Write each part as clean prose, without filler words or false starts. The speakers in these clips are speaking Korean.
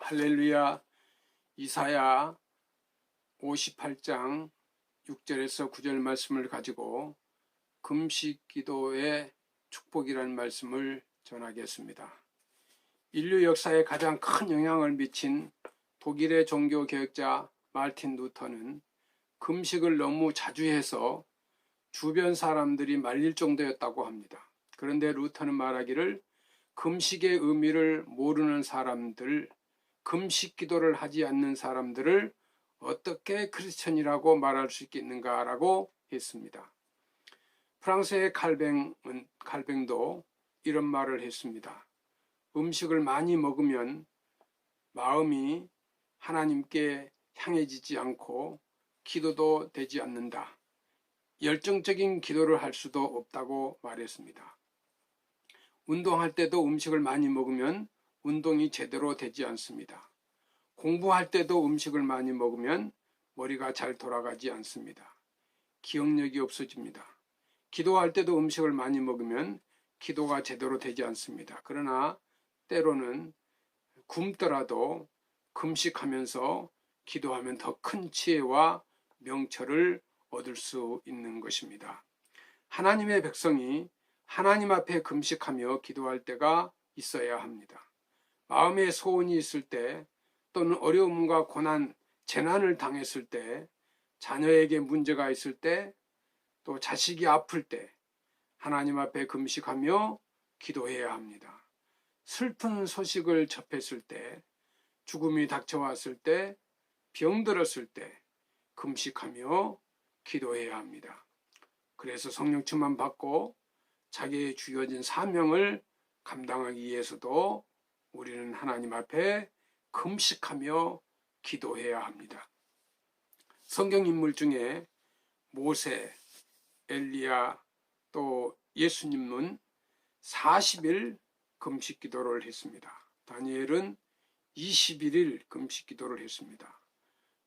할렐루야. 이사야 58장 6절에서 9절 말씀을 가지고 금식 기도의 축복이라는 말씀을 전하겠습니다. 인류 역사에 가장 큰 영향을 미친 독일의 종교 개혁자 마르틴 루터는 금식을 너무 자주 해서 주변 사람들이 말릴 정도였다고 합니다. 그런데 루터는 말하기를 금식의 의미를 모르는 사람들, 금식 기도를 하지 않는 사람들을 어떻게 크리스천이라고 말할 수 있겠는가라고 했습니다. 프랑스의 칼뱅도 이런 말을 했습니다. 음식을 많이 먹으면 마음이 하나님께 향해지지 않고 기도도 되지 않는다. 열정적인 기도를 할 수도 없다고 말했습니다. 운동할 때도 음식을 많이 먹으면 운동이 제대로 되지 않습니다. 공부할 때도 음식을 많이 먹으면 머리가 잘 돌아가지 않습니다. 기억력이 없어집니다. 기도할 때도 음식을 많이 먹으면 기도가 제대로 되지 않습니다. 그러나 때로는 굶더라도 금식하면서 기도하면 더 큰 지혜와 명철을 얻을 수 있는 것입니다. 하나님의 백성이 하나님 앞에 금식하며 기도할 때가 있어야 합니다. 마음에 소원이 있을 때 또는 어려움과 고난, 재난을 당했을 때, 자녀에게 문제가 있을 때, 또 자식이 아플 때 하나님 앞에 금식하며 기도해야 합니다. 슬픈 소식을 접했을 때, 죽음이 닥쳐왔을 때, 병들었을 때 금식하며 기도해야 합니다. 그래서 성령 충만 받고 자기의 주어진 사명을 감당하기 위해서도 우리는 하나님 앞에 금식하며 기도해야 합니다. 성경 인물 중에 모세, 엘리야, 또 예수님은 40일 금식 기도를 했습니다. 다니엘은 21일 금식 기도를 했습니다.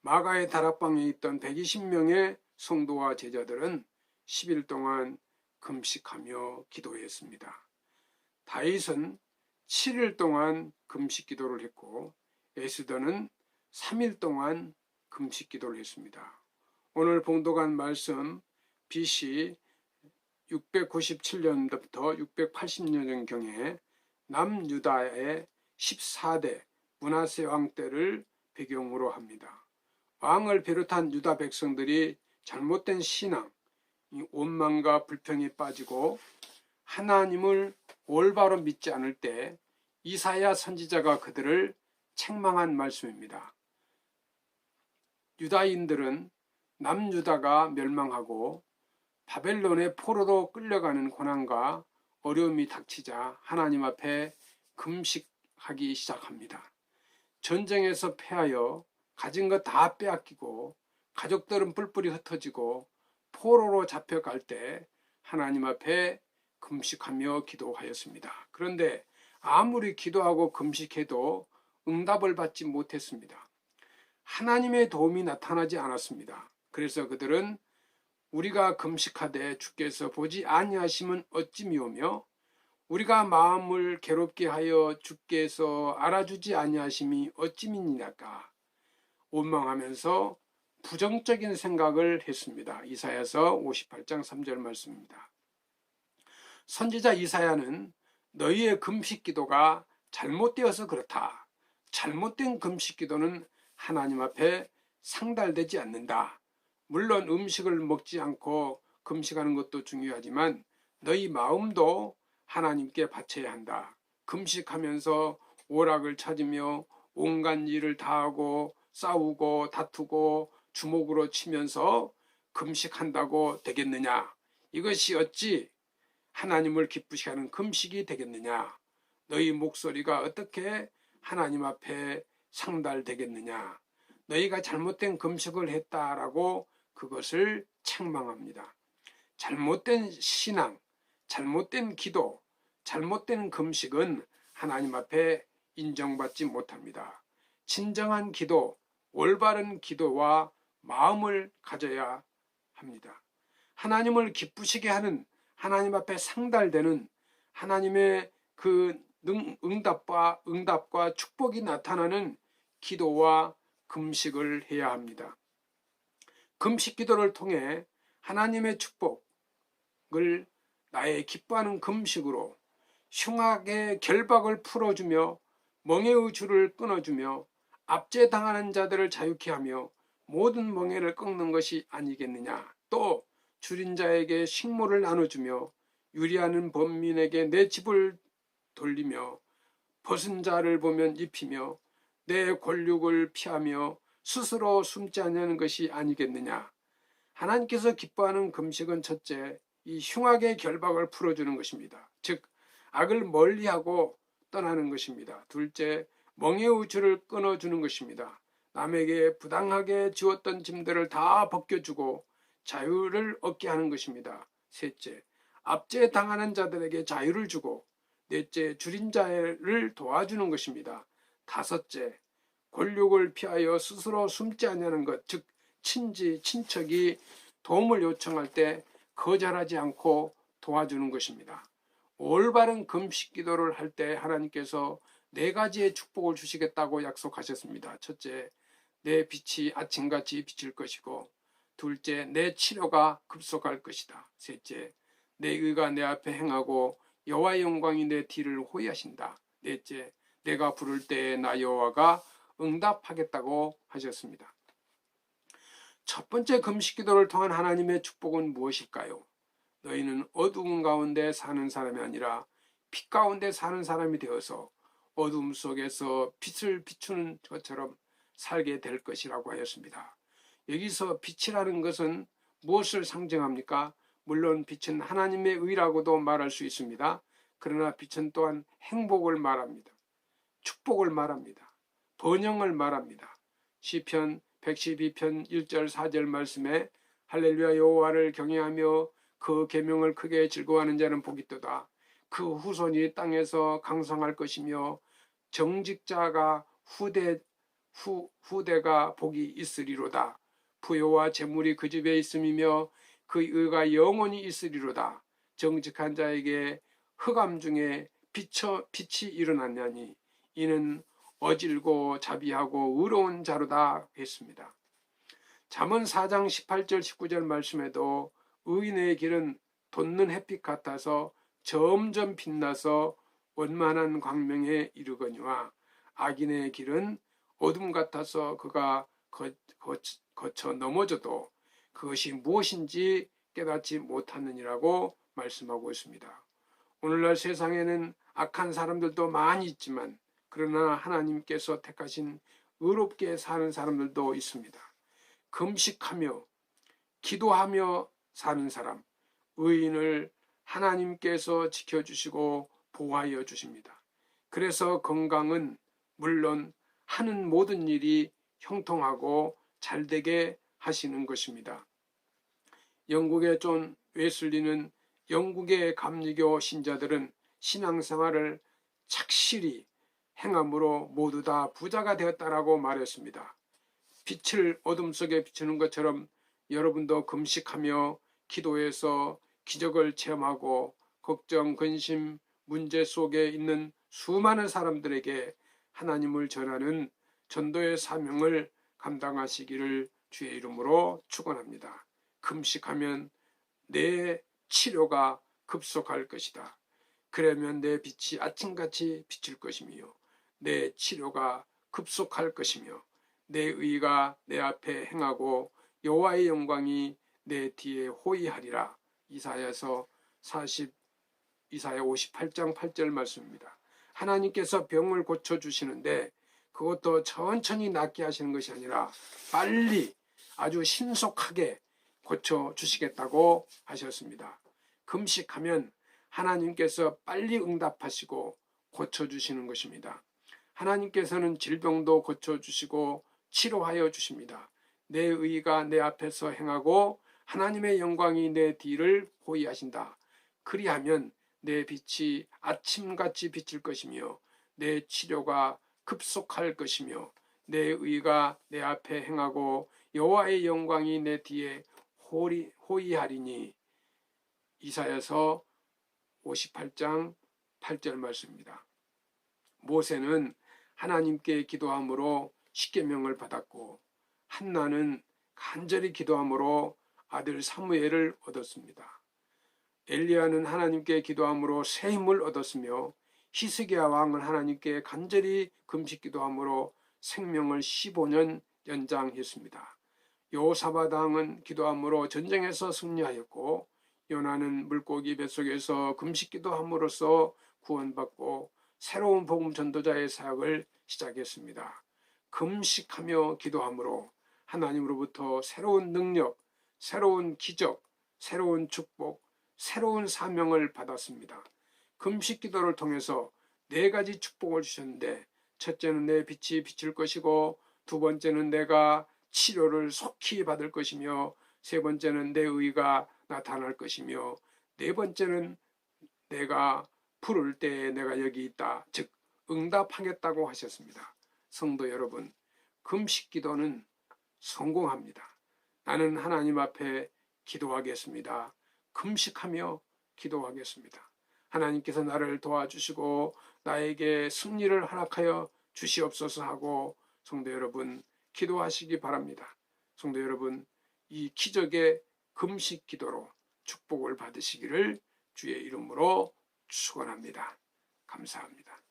마가의 다락방에 있던 120명의 성도와 제자들은 10일 동안 금식하며 기도했습니다. 다윗은 7일 동안 금식 기도를 했고 에스더는 3일 동안 금식 기도를 했습니다. 오늘 봉독한 말씀 BC 697년부터 680년경에 남유다의 14대 므낫세 왕 때를 배경으로 합니다. 왕을 비롯한 유다 백성들이 잘못된 신앙, 원망과 불평에 빠지고 하나님을 올바로 믿지 않을 때 이사야 선지자가 그들을 책망한 말씀입니다. 유다인들은 남유다가 멸망하고 바벨론의 포로로 끌려가는 고난과 어려움이 닥치자 하나님 앞에 금식하기 시작합니다. 전쟁에서 패하여 가진 것 다 빼앗기고 가족들은 뿔뿔이 흩어지고 포로로 잡혀갈 때 하나님 앞에 금식하며 기도하였습니다. 그런데 아무리 기도하고 금식해도 응답을 받지 못했습니다. 하나님의 도움이 나타나지 않았습니다. 그래서 그들은 우리가 금식하되 주께서 보지 아니하심은 어찌 미오며 우리가 마음을 괴롭게 하여 주께서 알아주지 아니하심이 어찌 믿니까 원망하면서 부정적인 생각을 했습니다. 이사야서 58장 3절 말씀입니다. 선지자 이사야는 너희의 금식 기도가 잘못되어서 그렇다. 잘못된 금식 기도는 하나님 앞에 상달되지 않는다. 물론 음식을 먹지 않고 금식하는 것도 중요하지만 너희 마음도 하나님께 바쳐야 한다. 금식하면서 오락을 찾으며 온갖 일을 다하고 싸우고 다투고 주먹으로 치면서 금식한다고 되겠느냐? 이것이 어찌 하나님을 기쁘시게 하는 금식이 되겠느냐? 너희 목소리가 어떻게 하나님 앞에 상달되겠느냐? 너희가 잘못된 금식을 했다라고 그것을 책망합니다. 잘못된 신앙, 잘못된 기도, 잘못된 금식은 하나님 앞에 인정받지 못합니다. 진정한 기도, 올바른 기도와 마음을 가져야 합니다. 하나님을 기쁘시게 하는, 하나님 앞에 상달되는 하나님의 그 응답과 축복이 나타나는 기도와 금식을 해야 합니다. 금식 기도를 통해 하나님의 축복을 나의 기뻐하는 금식으로 흉악의 결박을 풀어주며 멍에의 줄을 끊어주며 압제당하는 자들을 자유케 하며 모든 멍에를 꺾는 것이 아니겠느냐. 또 줄인 자에게 식물을 나눠주며 유리하는 범민에게 내 집을 돌리며 벗은 자를 보면 입히며 내 권력을 피하며 스스로 숨지 않냐는 것이 아니겠느냐. 하나님께서 기뻐하는 금식은 첫째, 이 흉악의 결박을 풀어주는 것입니다. 즉 악을 멀리하고 떠나는 것입니다. 둘째, 멍에의 줄을 끊어주는 것입니다. 남에게 부당하게 지웠던 짐들을 다 벗겨주고 자유를 얻게 하는 것입니다. 셋째, 압제당하는 자들에게 자유를 주고 넷째, 줄인 자를 도와주는 것입니다. 다섯째, 권력을 피하여 스스로 숨지 않냐는 것, 즉 친척이 도움을 요청할 때 거절하지 않고 도와주는 것입니다. 올바른 금식 기도를 할 때 하나님께서 4가지의 축복을 주시겠다고 약속하셨습니다. 첫째, 내 빛이 아침같이 비칠 것이고, 둘째, 내 치료가 급속할 것이다. 셋째, 내 의가 내 앞에 행하고 여호와의 영광이 내 뒤를 호위하신다. 넷째, 내가 부를 때에 나 여호와가 응답하겠다고 하셨습니다. 첫 번째 금식 기도를 통한 하나님의 축복은 무엇일까요? 너희는 어두운 가운데 사는 사람이 아니라 빛 가운데 사는 사람이 되어서 어둠 속에서 빛을 비추는 것처럼 살게 될 것이라고 하였습니다. 여기서 빛이라는 것은 무엇을 상징합니까? 물론 빛은 하나님의 의라고도 말할 수 있습니다. 그러나 빛은 또한 행복을 말합니다. 축복을 말합니다. 번영을 말합니다. 시편 112편 1절 4절 말씀에 할렐루야 여호와를 경외하며 그 계명을 크게 즐거워하는 자는 복이 있도다. 그 후손이 땅에서 강성할 것이며 정직자가 후대가 복이 있으리로다. 부요와 재물이 그 집에 있음이며 그 의가 영원히 있으리로다. 정직한 자에게 흑암 중에 빛이 일어났냐니 이는 어질고 자비하고 의로운 자로다 했습니다. 잠언 4장 18절 19절 말씀에도 의인의 길은 돋는 햇빛 같아서 점점 빛나서 원만한 광명에 이르거니와 악인의 길은 어둠 같아서 그가 거쳐 넘어져도 그것이 무엇인지 깨닫지 못하느니라고 말씀하고 있습니다. 오늘날 세상에는 악한 사람들도 많이 있지만 그러나 하나님께서 택하신 의롭게 사는 사람들도 있습니다. 금식하며 기도하며 사는 사람, 의인을 하나님께서 지켜주시고 보호하여 주십니다. 그래서 건강은 물론 하는 모든 일이 형통하고 잘되게 하시는 것입니다. 영국의 존 웨슬리는 영국의 감리교 신자들은 신앙생활을 착실히 행함으로 모두 다 부자가 되었다라고 말했습니다. 빛을 어둠 속에 비추는 것처럼 여러분도 금식하며 기도해서 기적을 체험하고 걱정, 근심, 문제 속에 있는 수많은 사람들에게 하나님을 전하는 전도의 사명을 감당하시기를 주의 이름으로 축원합니다. 금식하면 내 치료가 급속할 것이다. 그러면 내 빛이 아침같이 비칠 것이며 내 치료가 급속할 것이며 내 의가 내 앞에 행하고 여호와의 영광이 내 뒤에 호위하리라. 이사야 58장 8절 말씀입니다. 하나님께서 병을 고쳐주시는데 그것도 천천히 낫게 하시는 것이 아니라 빨리 아주 신속하게 고쳐주시겠다고 하셨습니다. 금식하면 하나님께서 빨리 응답하시고 고쳐주시는 것입니다. 하나님께서는 질병도 고쳐주시고 치료하여 주십니다. 내 의가 내 앞에서 행하고 하나님의 영광이 내 뒤를 호위하신다. 그리하면 내 빛이 아침같이 비칠 것이며 내 치료가 급속할 것이며 내 의가 내 앞에 행하고 여호와의 영광이 내 뒤에 호위하리니. 이사야서 58장 8절 말씀입니다. 모세는 하나님께 기도함으로 십계명을 받았고 한나는 간절히 기도함으로 아들 사무엘을 얻었습니다. 엘리야는 하나님께 기도함으로 새 힘을 얻었으며 히스기야 왕은 하나님께 간절히 금식 기도함으로 생명을 15년 연장했습니다. 여호사밧 왕은 기도함으로 전쟁에서 승리하였고 요나는 물고기 뱃속에서 금식 기도함으로써 구원받고 새로운 복음 전도자의 사역을 시작했습니다. 금식하며 기도함으로 하나님으로부터 새로운 능력, 새로운 기적, 새로운 축복, 새로운 사명을 받았습니다. 금식 기도를 통해서 4가지 축복을 주셨는데 첫째는 내 빛이 비칠 것이고 두 번째는 내가 치료를 속히 받을 것이며 세 번째는 내 의가 나타날 것이며 네 번째는 내가 부를 때에 내가 여기 있다. 즉 응답하겠다고 하셨습니다. 성도 여러분, 금식 기도는 성공합니다. 나는 하나님 앞에 기도하겠습니다. 금식하며 기도하겠습니다. 하나님께서 나를 도와주시고 나에게 승리를 허락하여 주시옵소서 하고 성도 여러분 기도하시기 바랍니다. 성도 여러분, 이 기적의 금식 기도로 축복을 받으시기를 주의 이름으로 축원합니다. 감사합니다.